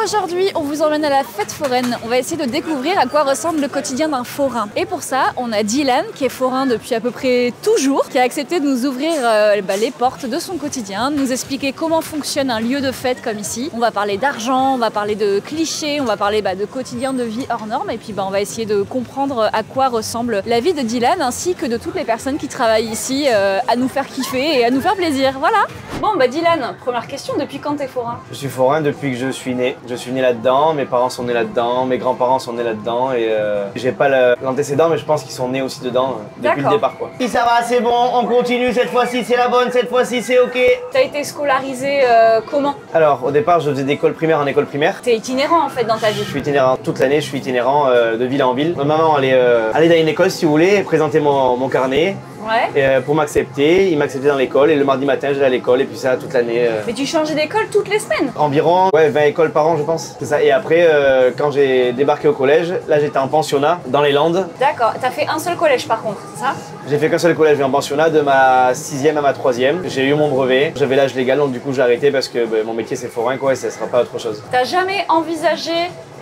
Aujourd'hui, on vous emmène à la fête foraine. On va essayer de découvrir à quoi ressemble le quotidien d'un forain. Et pour ça, on a Dylan, qui est forain depuis à peu près toujours, qui a accepté de nous ouvrir les portes de son quotidien, de nous expliquer comment fonctionne un lieu de fête comme ici. On va parler d'argent, on va parler de clichés, on va parler de quotidien de vie hors norme, et puis on va essayer de comprendre à quoi ressemble la vie de Dylan, ainsi que de toutes les personnes qui travaillent ici à nous faire kiffer et à nous faire plaisir. Voilà. Bon, Dylan, première question, depuis quand t'es forain? Je suis forain depuis que je suis né. Je suis né là-dedans, mes parents sont nés là-dedans, mes grands-parents sont nés là-dedans et j'ai pas l'antécédent, mais je pense qu'ils sont nés aussi dedans depuis le départ, quoi. Si ça va, c'est bon, on continue, cette fois-ci c'est la bonne, cette fois-ci c'est ok. T'as été scolarisé comment? Alors, au départ, je faisais d'école primaire en école primaire. T'es itinérant en fait dans ta vie? Je suis itinérant toute l'année, je suis itinérant de ville en ville. Ma maman allait dans une école si vous voulez, présenter mon carnet. Ouais. Et pour m'accepter, il m'acceptait dans l'école et le mardi matin j'allais à l'école et puis ça toute l'année. Mais tu changeais d'école toutes les semaines? Environ 20 écoles par an je pense. C'est ça. Et après quand j'ai débarqué au collège, là j'étais en pensionnat dans les Landes. D'accord, t'as fait un seul collège par contre, c'est ça? J'ai fait qu'un seul collège, en pensionnat de ma 6e à ma 3e. J'ai eu mon brevet, j'avais l'âge légal donc du coup j'ai arrêté parce que mon métier c'est forain quoi et ça sera pas autre chose. T'as jamais envisagé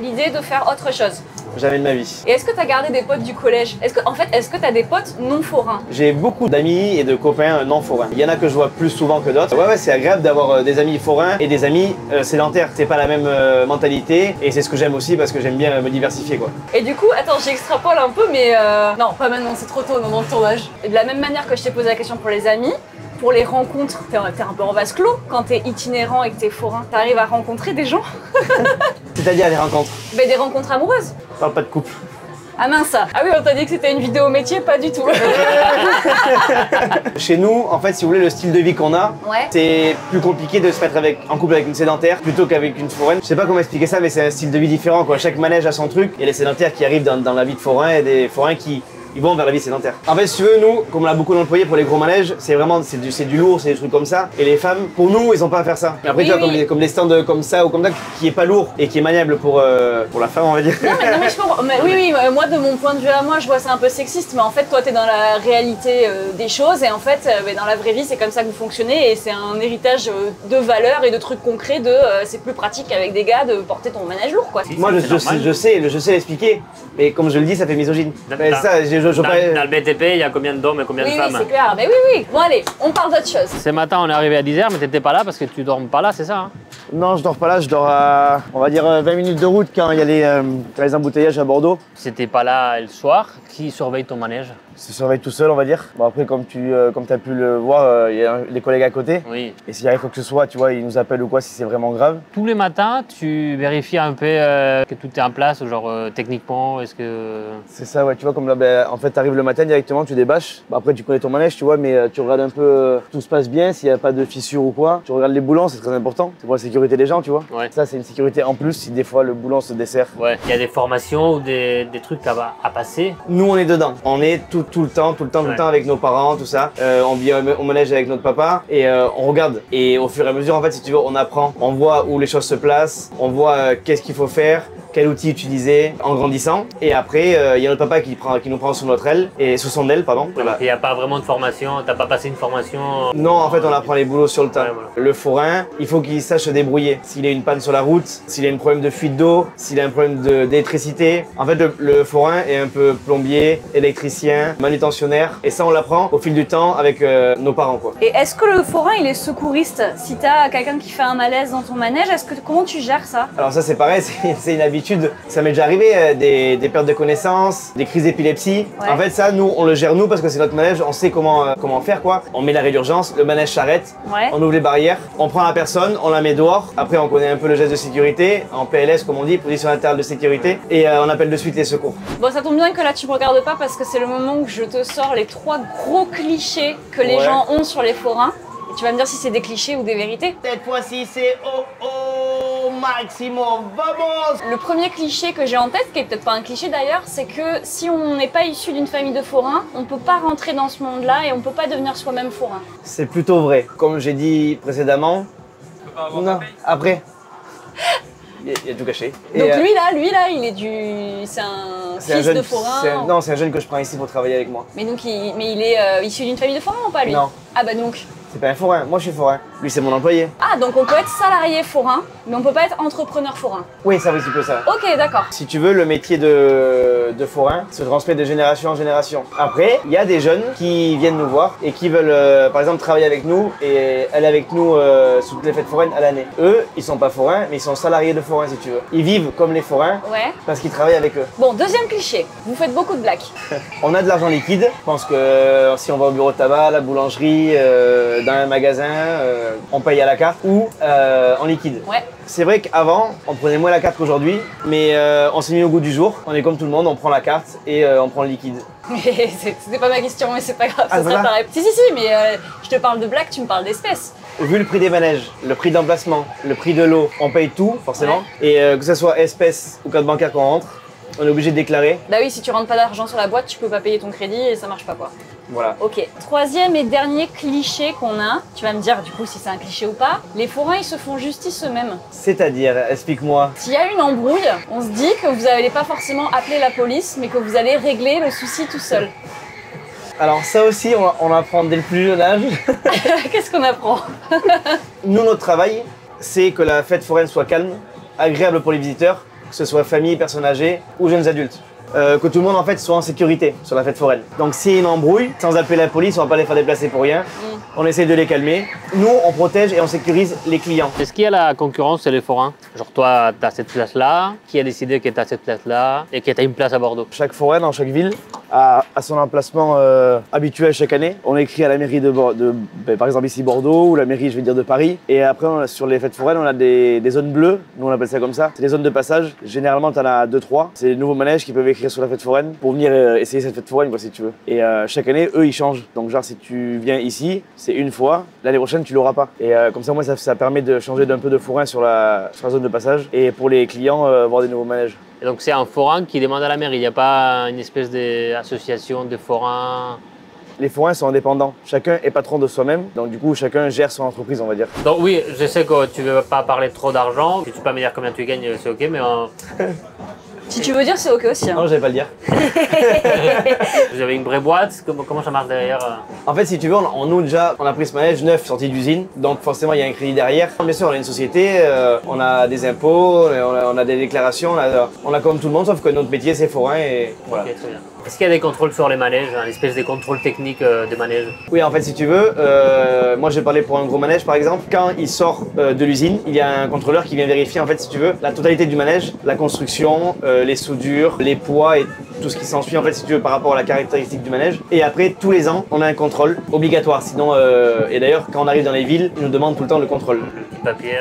l'idée de faire autre chose? Jamais de ma vie. Et est-ce que t'as gardé des potes du collège? Est-ce que t'as des potes non forains? J'ai beaucoup d'amis et de copains non forains. Il y en a que je vois plus souvent que d'autres. Ouais, c'est agréable d'avoir des amis forains et des amis sédentaires. C'est pas la même mentalité et c'est ce que j'aime aussi parce que j'aime bien me diversifier quoi. Et du coup, attends, j'extrapole un peu mais non, pas maintenant, c'est trop tôt dans le tournage. Et de la même manière que je t'ai posé la question pour les amis, pour les rencontres, t'es un peu en vase clos quand t'es itinérant et que t'es forain. T'arrives à rencontrer des gens? C'est-à-dire les rencontres? Des rencontres amoureuses. Je parle pas de couple. Ah mince. Ah oui, on t'a dit que c'était une vidéo métier, pas du tout. Chez nous, en fait, si vous voulez, le style de vie qu'on a, ouais. C'est plus compliqué de se mettre en couple avec une sédentaire plutôt qu'avec une foraine. Je sais pas comment expliquer ça, mais c'est un style de vie différent, quoi. Chaque manège a son truc. Il y a les sédentaires qui arrivent dans la vie de forain et des forains qui ils vont vers la vie sédentaire. En fait, si tu veux, nous, comme on a beaucoup d'employés pour les gros manèges, c'est vraiment c'est du lourd, c'est des trucs comme ça. Et les femmes, pour nous, ils ont pas à faire ça. Mais après, oui, tu vois, comme des stands comme ça ou comme ça, qui est pas lourd et qui est maniable pour la femme, on va dire. Non, mais je comprends. Oui, moi, de mon point de vue à moi, je vois ça un peu sexiste, mais en fait, toi, t'es dans la réalité des choses et en fait, dans la vraie vie, c'est comme ça que vous fonctionnez et c'est un héritage de valeurs et de trucs concrets c'est plus pratique avec des gars de porter ton manège lourd, quoi. Moi, je sais l'expliquer, mais comme je le dis, ça fait misogyne. Dans le BTP, il y a combien d'hommes et combien de femmes? Oui, c'est clair. Mais oui. Bon, allez, on parle d'autre chose. Ce matin, on est arrivé à 10h, mais t'étais pas là parce que tu dors pas là, c'est ça hein? Non, je dors pas là, je dors à, on va dire, 20 minutes de route quand il y a les embouteillages à Bordeaux. C'était pas là le soir, qui surveille ton manège? Je surveille tout seul, on va dire. Bon, après, comme tu as pu le voir, il y a des collègues à côté. Oui. Et s'il y a quoi que ce soit, tu vois, ils nous appellent ou quoi si c'est vraiment grave. Tous les matins, tu vérifies un peu que tout est en place, genre techniquement, est-ce que... C'est ça, ouais, tu vois, comme là, en fait, tu arrives le matin directement, tu débâches. Bon, après, tu connais ton manège, tu vois, mais tu regardes un peu tout se passe bien, s'il n'y a pas de fissure ou quoi. Tu regardes les boulons, c'est très important. C'est pour la sécurité des gens, tu vois. Ouais. Ça, c'est une sécurité en plus si des fois le boulon se dessert. Ouais. Il y a des formations ou des trucs à passer? Nous, on est dedans. On est tout le temps avec nos parents, tout ça. On vit au manège avec notre papa et on regarde. Et au fur et à mesure, en fait, si tu veux, on apprend. On voit où les choses se placent, on voit qu'est-ce qu'il faut faire, quel outil utiliser en grandissant. Et après, il y a notre papa qui nous prend sous notre aile, et sous son aile, pardon. Voilà. Il n'y a pas vraiment de formation, t'as pas passé une formation? Non, en fait, on apprend les boulots sur le tas. Ouais, voilà. Le forain, il faut qu'il sache se débrouiller. S'il a une panne sur la route, s'il a un problème de fuite d'eau, s'il a un problème d'électricité. En fait, le forain est un peu plombier, électricien, manutentionnaire. Et ça, on l'apprend au fil du temps avec nos parents, quoi. Et est-ce que le forain, il est secouriste? Si t'as quelqu'un qui fait un malaise dans ton manège, comment tu gères ça? Alors ça, c'est pareil, c'est une habitude. Ça m'est déjà arrivé, des pertes de connaissance, des crises d'épilepsie. Ouais. En fait, ça, nous, on le gère nous parce que c'est notre manège, on sait comment faire, quoi. On met l'arrêt d'urgence, le manège s'arrête, ouais. On ouvre les barrières, on prend la personne, on la met dehors. Après, on connaît un peu le geste de sécurité, en PLS, comme on dit, position interne de sécurité, et on appelle de suite les secours. Bon, ça tombe bien que là, tu me regardes pas parce que c'est le moment où je te sors les 3 gros clichés que les gens ont sur les forains. Et tu vas me dire si c'est des clichés ou des vérités. Cette fois-ci, c'est oh maximum, vamos! Le premier cliché que j'ai en tête, qui est peut-être pas un cliché d'ailleurs, c'est que si on n'est pas issu d'une famille de forains, on peut pas rentrer dans ce monde-là et on peut pas devenir soi-même forain. C'est plutôt vrai. Comme j'ai dit précédemment, tu peux pas avoir non, après. Il y a tout caché. Donc lui là, il est c'est un fils de forain. Non, c'est un jeune que je prends ici pour travailler avec moi. Mais donc, il est issu d'une famille de forains ou pas lui? Non. Ah bah donc. C'est pas un forain, moi je suis forain. Lui, c'est mon employé. Ah, donc on peut être salarié forain, mais on peut pas être entrepreneur forain. Oui, ça, oui, tu peux ça. Ok, d'accord. Si tu veux, le métier de forain se transmet de génération en génération. Après, il y a des jeunes qui viennent nous voir et qui veulent, par exemple, travailler avec nous et aller avec nous sous toutes les fêtes foraines à l'année. Eux, ils sont pas forains, mais ils sont salariés de forains, si tu veux. Ils vivent comme les forains parce qu'ils travaillent avec eux. Bon, deuxième cliché, vous faites beaucoup de blagues. On a de l'argent liquide. Je pense que si on va au bureau de tabac, à la boulangerie, dans un magasin, on paye à la carte ou en liquide. Ouais. C'est vrai qu'avant, on prenait moins la carte qu'aujourd'hui, mais on s'est mis au goût du jour. On est comme tout le monde, on prend la carte et on prend le liquide. C'était pas ma question, mais c'est pas grave, Ah, ça voilà. sera ta réponse. Si, mais je te parle de blagues, tu me parles d'espèces. Vu le prix des manèges, le prix d'emplacement, le prix de l'eau, on paye tout forcément. Et que ce soit espèces ou code bancaire qu'on rentre, on est obligé de déclarer. Bah oui, si tu rentres pas d'argent sur la boîte, tu peux pas payer ton crédit et ça marche pas quoi. Voilà. Ok. Troisième et dernier cliché qu'on a, tu vas me dire du coup si c'est un cliché ou pas, les forains ils se font justice eux-mêmes. C'est-à-dire, explique-moi. S'il y a une embrouille, on se dit que vous n'allez pas forcément appeler la police, mais que vous allez régler le souci tout seul. Alors ça aussi, on apprend dès le plus jeune âge. Qu'est-ce qu'on apprend? Nous, notre travail, c'est que la fête foraine soit calme, agréable pour les visiteurs, que ce soit famille, personnes âgées ou jeunes adultes. Que tout le monde en fait soit en sécurité sur la fête foraine. Donc s'il y a une embrouille, sans appeler la police, on va pas les faire déplacer pour rien. On essaie de les calmer. Nous, on protège et on sécurise les clients. Est-ce qu'il y a la concurrence chez les forains? Genre toi, tu as cette place-là, qui a décidé que tu as cette place-là et que tu as une place à Bordeaux? Chaque forain dans chaque ville a son emplacement habituel chaque année. On écrit à la mairie par exemple ici Bordeaux ou la mairie, je vais dire, de Paris. Et après, sur les fêtes foraines, on a des zones bleues. Nous, on appelle ça comme ça. C'est des zones de passage. Généralement, tu en as 2-3. C'est les nouveaux manèges qui peuvent écrire sur la fête foraine pour venir essayer cette fête foraine, quoi, si tu veux. Et chaque année, eux, ils changent. Donc genre, si tu viens ici, c'est une fois. L'année prochaine, tu l'auras pas. Et comme ça, moi, ça permet de changer d'un peu de forain sur la zone de passage. Et pour les clients, voir des nouveaux manèges. Et donc c'est un forain qui demande à la mairie, il n'y a pas une espèce d'association de forains? Les forains sont indépendants. Chacun est patron de soi-même. Donc du coup, chacun gère son entreprise, on va dire. Donc oui, je sais que tu ne veux pas parler trop d'argent. Si tu peux pas me dire combien tu gagnes, c'est ok, mais... Si tu veux dire, c'est ok aussi. Hein. Non, je vais pas le dire. Vous avez une vraie boîte, comment ça marche derrière? En fait, si tu veux, nous déjà, on a pris ce manège neuf sorti d'usine, donc forcément il y a un crédit derrière. Bien sûr, on a une société, on a des impôts, on a des déclarations, on a comme tout le monde, sauf que notre métier c'est forain et voilà. Ok, très bien. Est-ce qu'il y a des contrôles sur les manèges, une espèce de contrôle technique des manèges? Oui, en fait, si tu veux, moi j'ai parlé pour un gros manège par exemple. Quand il sort de l'usine, il y a un contrôleur qui vient vérifier en fait, si tu veux, la totalité du manège, la construction, les soudures, les poids et tout ce qui s'ensuit en fait, si tu veux, par rapport à la caractéristique du manège. Et après, tous les ans, on a un contrôle obligatoire. Sinon, et d'ailleurs, quand on arrive dans les villes, ils nous demandent tout le temps le contrôle. Le petit papier.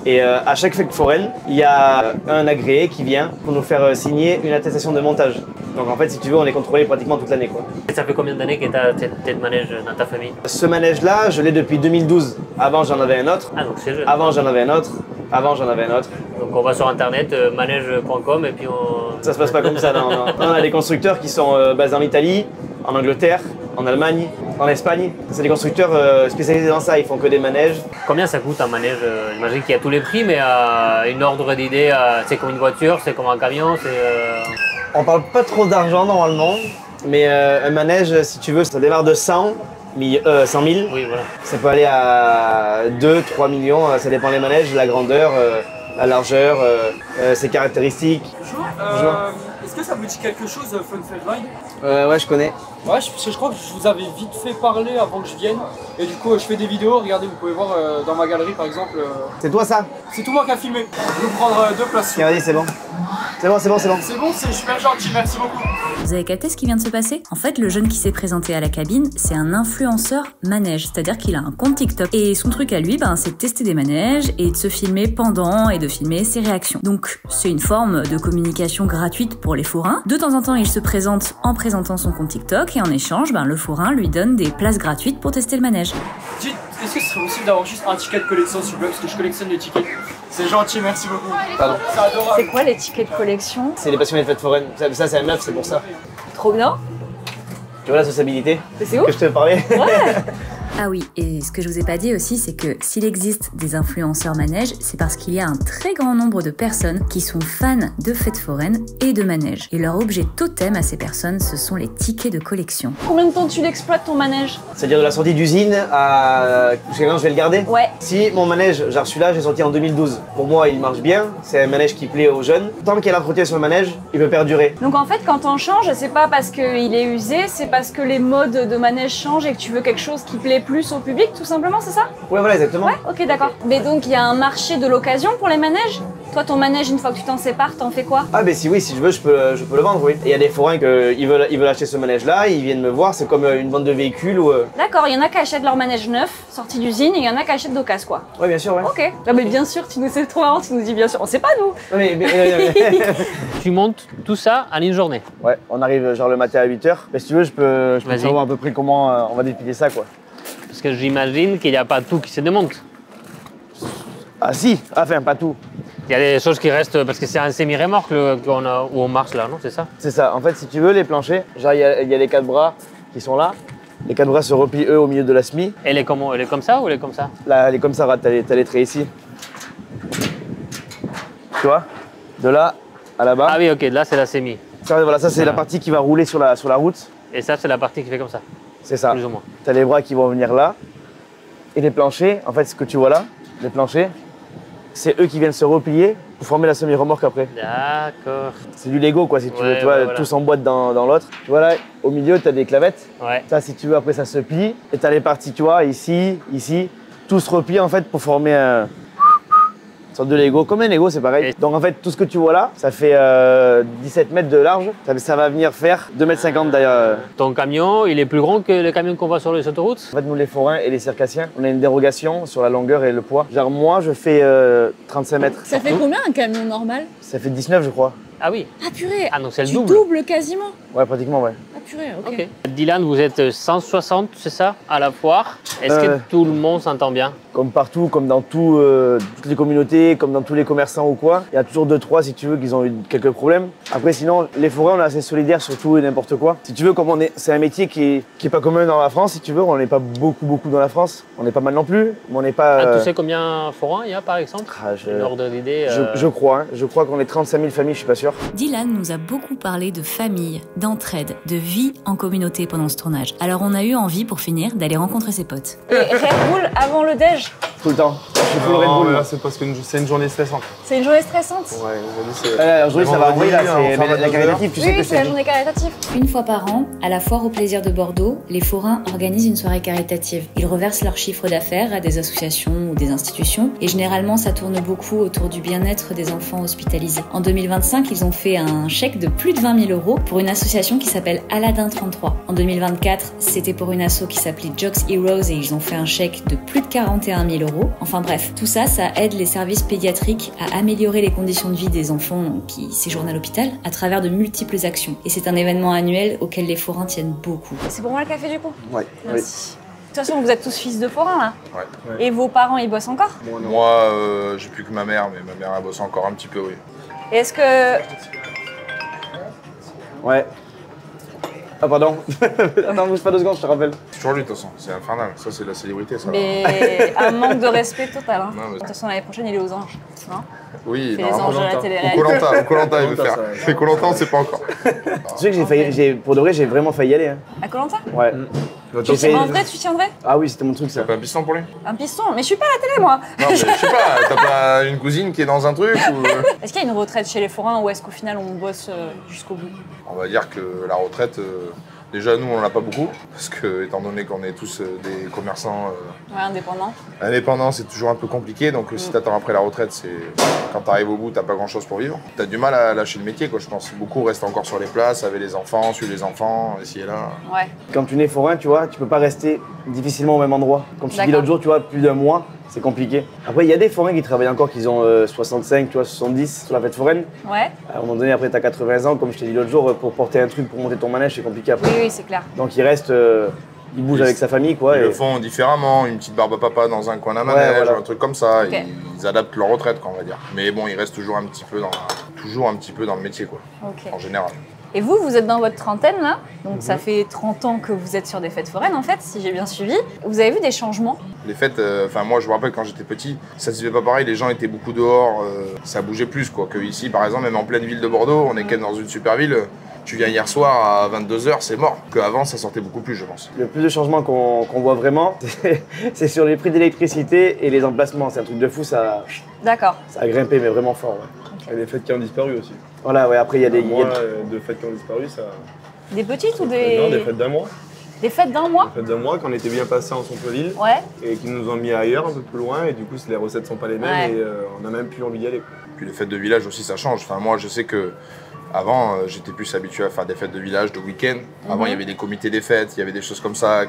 Et à chaque fête foraine, il y a un agréé qui vient pour nous faire signer une attestation de montage. Donc en fait, si tu veux, on est contrôlé pratiquement toute l'année, quoi. Et ça fait combien d'années que tu as cette manège dans ta famille? Ce manège-là, je l'ai depuis 2012. Avant, j'en avais un autre. Ah, donc c'est jeune. Avant, j'en avais un autre. Avant, j'en avais un autre. Donc on va sur internet, manège.com et puis on... Ça se passe pas comme ça, non. On a des constructeurs qui sont basés en Italie, en Angleterre, en Allemagne, en Espagne. C'est des constructeurs spécialisés dans ça, ils font que des manèges. Combien ça coûte un manège? J'imagine qu'il y a tous les prix, mais une ordre d'idée, c'est comme une voiture, c'est comme un camion, c'est... On parle pas trop d'argent normalement, mais un manège, si tu veux, ça démarre de 100 000. Oui, voilà. Ça peut aller à 2-3 millions, ça dépend des manèges, la grandeur, la largeur, ses caractéristiques. Bonjour. Est-ce que ça vous dit quelque chose, Fun Fed Ride? Ouais, je connais. Ouais, parce que je crois que je vous avais vite fait parler avant que je vienne. Et du coup, je fais des vidéos. Regardez, vous pouvez voir dans ma galerie par exemple. C'est toi ça? C'est tout moi qui a filmé. Je vais vous prendre 2 places. Tiens, vas-y, c'est bon. C'est bon, c'est bon, c'est bon. C'est bon, c'est super gentil, merci beaucoup. Vous avez capté ce qui vient de se passer? En fait, le jeune qui s'est présenté à la cabine, c'est un influenceur manège, c'est-à-dire qu'il a un compte TikTok. Et son truc à lui, c'est de tester des manèges et de se filmer pendant et de filmer ses réactions. Donc, c'est une forme de communication gratuite pour les forains. De temps en temps, il se présente en présentant son compte TikTok et en échange, le forain lui donne des places gratuites pour tester le manège. Dites, est-ce que ce serait possible d'avoir juste un ticket de collection s'il vous plaît, parce que je collectionne les tickets. C'est gentil, merci beaucoup. Pardon. C'est adorable. C'est quoi les tickets de collection? C'est les passionnés de fête foraine. Ça, c'est un neuf, c'est pour ça. Trop bien. Tu vois la sociabilité Mais c'est que ouf. je te parlais? Ouais. Ah oui, et ce que je vous ai pas dit aussi, c'est que s'il existe des influenceurs manège, c'est parce qu'il y a un très grand nombre de personnes qui sont fans de fêtes foraines et de manège. Et leur objet totem à ces personnes, ce sont les tickets de collection. Combien de temps tu l'exploites ton manège? C'est-à-dire de la sortie d'usine à... Jusqu'à quand je vais le garder? Ouais. Si mon manège, j'ai reçu là, j'ai sorti en 2012. Pour moi, il marche bien. C'est un manège qui plaît aux jeunes. Tant qu'il y a l'entretien sur le manège, il peut perdurer. Donc en fait, quand on change, c'est pas parce qu'il est usé, c'est parce que les modes de manège changent et que tu veux quelque chose qui plaît plus au public, tout simplement, c'est ça? Ouais, voilà, exactement. Ouais, ok, d'accord. Mais donc il y a un marché de l'occasion pour les manèges? Toi, ton manège, une fois que tu t'en sépares, t'en fais quoi? Ah, ben si oui, si je veux, je peux le vendre, oui. Et il y a des forains qui veulent acheter ce manège-là, ils viennent me voir, c'est comme une vente de véhicules ou. D'accord, il y en a qui achètent leur manège neuf, sorti d'usine, et il y en a qui achètent d'occasion, quoi. Ouais, bien sûr, ouais. Ok. Ah, mais bien sûr, c'est trop marrant, tu nous dis bien sûr. On sait pas, nous. Non, mais Tu montes tout ça en une journée. ouais, on arrive genre le matin à 8h. Mais si tu veux, je peux te savoir à peu près comment on va dépiler ça, quoi. Parce que j'imagine qu'il n'y a pas tout qui se démonte. Ah si, enfin pas tout. Il y a des choses qui restent, parce que c'est un semi-remorque où on marche là, non? C'est ça? C'est ça. En fait, si tu veux, les planchers, genre il y a les 4 bras qui sont là. Les 4 bras se replient, eux, au milieu de la SMI. Elle est comment? Elle est comme ça ou elle est comme ça? Là, elle est comme ça, t'as les traits ici. Tu vois? De là à là-bas. Ah oui, ok, là c'est la semi. Ça, voilà, ça c'est la partie qui va rouler sur la route. Et ça, c'est la partie qui fait comme ça, C'est ça. plus ou moins. T'as les bras qui vont venir là. Et les planchers, en fait, ce que tu vois là, les planchers, c'est eux qui viennent se replier pour former la semi-remorque après. D'accord. C'est du Lego, quoi, si tu veux. Ouais, Tu vois, ouais, voilà. tout s'emboîte dans l'autre. Tu vois là, au milieu, t'as des clavettes. Ouais. Ça, si tu veux, après, ça se plie. Et t'as les parties, tu vois, ici, tout se replie, en fait, pour former une sorte de Lego. Comme un Lego, c'est pareil. Donc, en fait, tout ce que tu vois là, ça fait 17 mètres de large. Ça va venir faire 2,50 m d'ailleurs. Ton camion, il est plus grand que le camion qu'on voit sur les autoroutes? En fait, nous, les forains et les circassiens, on a une dérogation sur la longueur et le poids. Genre, moi, je fais 35 mètres. Ça fait combien un camion normal? Ça fait 19, je crois. Ah oui. Ah purée. Ah donc c'est le Tu double. doubles quasiment. Ouais, pratiquement, ouais. Ah purée, ok. Ok. Dylan, vous êtes 160, c'est ça, à la foire. Est-ce que tout le monde s'entend bien? Comme partout, comme dans toutes les communautés, comme dans tous les commerçants ou quoi, il y a toujours 2-3 si tu veux qu'ils ont eu quelques problèmes. Après sinon, les forains on est assez solidaires sur tout et n'importe quoi. Si tu veux, comme c'est un métier qui est pas commun dans la France, si tu veux, on n'est pas beaucoup dans la France. On n'est pas mal non plus, mais on n'est pas. Ah, tu sais combien forains il y a par exemple? Une ordre d'idée. Je crois, hein. Je crois qu'on est 35 000 familles, je suis pas sûr. Dylan nous a beaucoup parlé de famille, d'entraide, de vie en communauté pendant ce tournage. Alors on a eu envie, pour finir, d'aller rencontrer ses potes. Et Red Bull avant le déj? Tout le temps. Je suis full Red Non, Bull. mais moi. là, c'est parce que c'est une journée stressante. C'est une journée stressante? Ouais, aujourd'hui, c'est. Aujourd'hui, ça va envoyer là, Vendredi, c'est on ferme la à caritative, tu sais Oui, que c'est la journée caritative. Une fois par an, à la Foire aux plaisirs de Bordeaux, les forains organisent une soirée caritative. Ils reversent leur chiffre d'affaires à des associations ou des institutions et généralement ça tourne beaucoup autour du bien-être des enfants hospitalisés. En 2025, ils ont fait un chèque de plus de 20 000 € pour une association qui s'appelle Aladdin 33. En 2024, c'était pour une asso qui s'appelait Jocks Heroes et ils ont fait un chèque de plus de 41 000 €. Enfin bref, tout ça, ça aide les services pédiatriques à améliorer les conditions de vie des enfants qui séjournent à l'hôpital à travers de multiples actions. Et c'est un événement annuel auquel les forains tiennent beaucoup. C'est pour moi le café du coup? Ouais. Merci. De toute façon, vous êtes tous fils de forains là. Ouais. Et vos parents, ils bossent encore? Moi, j'ai plus que ma mère, mais ma mère, elle bosse encore un petit peu, oui. Et est-ce que... Ouais. Ah pardon. Non, bouge pas 2 secondes, je te rappelle. C'est toujours lui, de toute façon. C'est infernal. Ça, c'est la célébrité, ça. Mais un manque de respect total. Hein. Non, mais- De toute façon, l'année prochaine, il est aux anges. Non? Oui, Il fait non, les anges de la Koh-Lanta. télé-réalité. Koh-Lanta, il veut faire. Mais Koh-Lanta, on sait pas encore. Tu sais que pour de vrai, j'ai vraiment failli y aller. Hein. À Koh-Lanta? Ouais. En vrai, tu tiendrais? Ah oui, c'était mon truc ça. T'as pas un piston pour lui? Un piston? Mais je suis pas à la télé, moi. Non, mais je sais pas, t'as pas une cousine qui est dans un truc ou... Est-ce qu'il y a une retraite chez les forains ou est-ce qu'au final, on bosse jusqu'au bout? On va dire que la retraite, déjà nous on en a pas beaucoup, parce que étant donné qu'on est tous des commerçants Ouais, indépendant. indépendants, c'est toujours un peu compliqué, donc si t'attends après la retraite, c'est quand t'arrives au bout, t'as pas grand chose pour vivre. T'as du mal à lâcher le métier, quoi, je pense. Beaucoup restent encore sur les places avec les enfants, suivre les enfants, ici et là. Ouais. Quand tu nais forain, tu vois, tu peux pas rester difficilement au même endroit. Comme je te dis D'accord. l'autre jour, tu vois, plus d'un mois, c'est compliqué. Après, il y a des forains qui travaillent encore, qui ont 65, tu vois, 70 sur la fête foraine. Ouais. À un moment donné, après, t'as 80 ans, comme je t'ai dit l'autre jour, pour porter un truc, pour monter ton manège, c'est compliqué après. Oui, oui, c'est clair. Donc il reste, il bouge avec sa famille, quoi. Ils et- le font différemment, une petite barbe à papa dans un coin d'un manège, voilà. un truc comme ça. Ok. Ils adaptent leur retraite, quoi, on va dire. Mais bon, ils restent toujours un petit peu dans le métier, quoi, Ok. en général. Et vous, vous êtes dans votre trentaine là, donc ça fait 30 ans que vous êtes sur des fêtes foraines en fait, si j'ai bien suivi. Vous avez vu des changements? Les fêtes, moi je me rappelle quand j'étais petit, ça se fait pas pareil, les gens étaient beaucoup dehors, ça bougeait plus quoi. Que ici par exemple, même en pleine ville de Bordeaux, on est quand même dans une super ville. Tu viens hier soir à 22 h, c'est mort. Qu'avant, ça sortait beaucoup plus, je pense. Le plus de changements qu'on voit vraiment, c'est sur les prix d'électricité et les emplacements. C'est un truc de fou, ça a grimpé, mais vraiment fort. Ouais. Et les fêtes qui ont disparu aussi. Voilà, ouais, après il y a des... de fêtes qui ont disparu, ça... Des petites ou des... Non, des fêtes d'un mois. Des fêtes d'un mois? Des fêtes d'un mois, qu'on était bien passé en centre-ville. Ouais. Et qui nous ont mis ailleurs, un peu plus loin, et du coup, les recettes sont pas les mêmes, et on n'a même plus envie d'y aller. Puis les fêtes de village aussi, ça change. Enfin, moi, je sais que avant, j'étais plus habitué à faire des fêtes de village, de week-end. Avant, il y avait des comités des fêtes, il y avait des choses comme ça.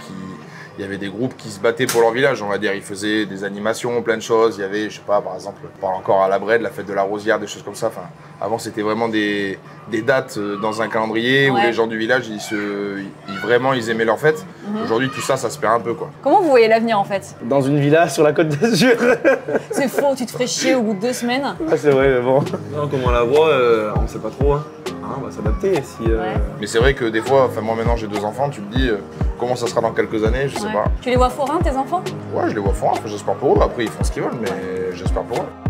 Il y avait des groupes qui se battaient pour leur village, on va dire. Ils faisaient des animations, plein de choses. Il y avait, je sais pas, par exemple, on parle encore à la Brède, la fête de la Rosière, des choses comme ça. Enfin, avant, c'était vraiment des dates dans un calendrier où les gens du village, ils aimaient leur fête. Aujourd'hui, tout ça, ça se perd un peu, quoi. Comment vous voyez l'avenir, en fait? Dans une villa sur la Côte d'Azur. C'est faux, tu te ferais chier au bout de 2 semaines. Ah, c'est vrai, mais bon. Non, comment on la voit, on sait pas trop. Hein. On va s'adapter. Mais c'est vrai que des fois, moi maintenant j'ai 2 enfants, tu te dis comment ça sera dans quelques années, je sais pas. Tu les vois forains, tes enfants? Ouais, je les vois forains, j'espère pour eux. Après, ils font ce qu'ils veulent, mais j'espère pour eux.